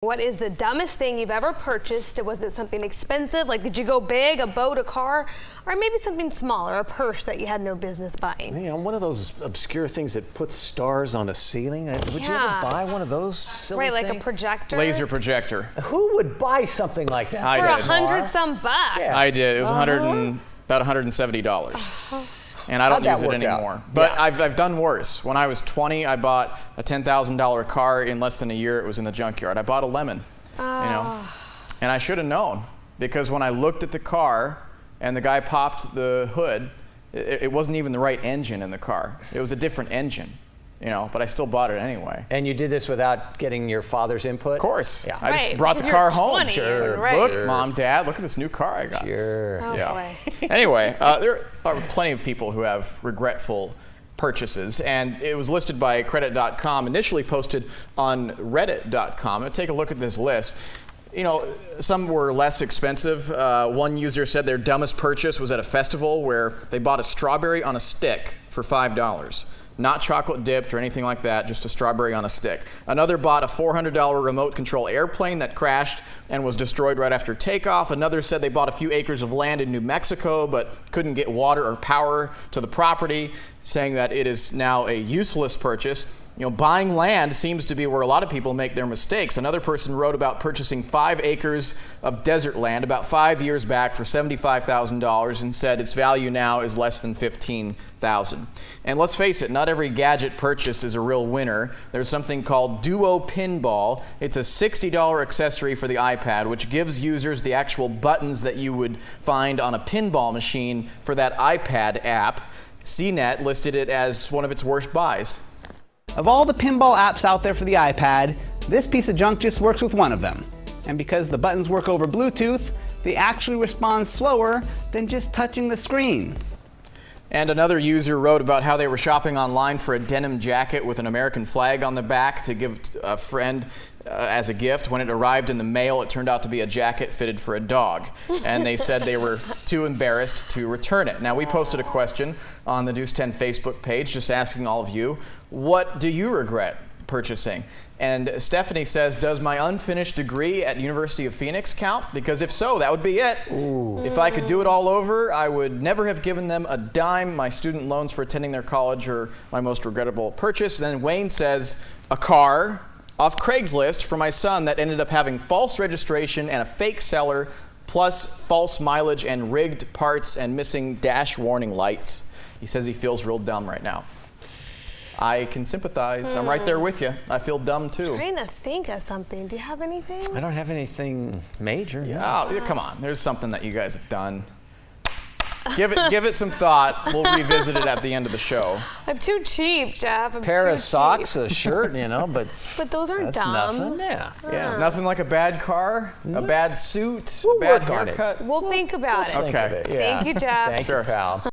What is the dumbest thing you've ever purchased? Was it something expensive? Like, did you go big, a boat, a car, or maybe something smaller, a purse that you had no business buying? You know, one of those obscure things that puts stars on a ceiling. Would you ever buy one of those silly like things? a projector? Laser projector. Who would buy something like that? For $100-some bucks. Yeah. I did. It was about $170. And I don't use it anymore. But yeah. I've done worse. When I was 20, I bought a $10,000 car. In less than a year, it was in the junkyard. I bought a lemon, you know, and I should have known, because when I looked at the car and the guy popped the hood, it wasn't even the right engine in the car. It was a different engine, you know, but I still bought it anyway. And you did this without getting your father's input? Of course. Yeah. I just brought the car home. Sure. Look, Mom, Dad, look at this new car I got. Sure. Oh, boy. Anyway, there are plenty of people who have regretful purchases, and it was listed by Credit.com, initially posted on Reddit.com. Take a look at this list. You know, some were less expensive. One user said their dumbest purchase was at a festival where they bought a strawberry on a stick for $5. Not chocolate dipped or anything like that, just a strawberry on a stick. Another bought a $400 remote control airplane that crashed and was destroyed right after takeoff. Another said they bought a few acres of land in New Mexico but couldn't get water or power to the property, saying that it is now a useless purchase. You know, buying land seems to be where a lot of people make their mistakes. Another person wrote about purchasing 5 acres of desert land about 5 years back for $75,000 and said its value now is less than $15,000. And let's face it, not every gadget purchase is a real winner. There's something called Duo Pinball. It's a $60 accessory for the iPad, which gives users the actual buttons that you would find on a pinball machine for that iPad app. CNET listed it as one of its worst buys. Of all the pinball apps out there for the iPad, this piece of junk just works with one of them. And because the buttons work over Bluetooth, they actually respond slower than just touching the screen. And another user wrote about how they were shopping online for a denim jacket with an American flag on the back to give a friend as a gift. When it arrived in the mail, it turned out to be a jacket fitted for a dog. And they said they were too embarrassed to return it. Now, we posted a question on the Deuce 10 Facebook page just asking all of you, what do you regret purchasing? And Stephanie says, does my unfinished degree at University of Phoenix count? Because if so, that would be it. Ooh. If I could do it all over, I would never have given them a dime. My student loans for attending their college are my most regrettable purchase. Then Wayne says, a car off Craigslist for my son that ended up having false registration and a fake seller, plus false mileage and rigged parts and missing dash warning lights. He says he feels real dumb right now. I can sympathize. I'm right there with you. I feel dumb too. I'm trying to think of something. Do you have anything? I don't have anything major. Yeah, oh, come on. There's something that you guys have done. Give it some thought. We'll revisit it at the end of the show. I'm too cheap, Jeff. I'm Pair too of socks, cheap. a shirt, you know, but those aren't that's dumb. nothing. Yeah. Nothing like a bad car, a bad suit, We'll a bad work on it. haircut. We'll think about it. Okay. Think of it. Yeah. Thank you, Jeff. Thank you, pal.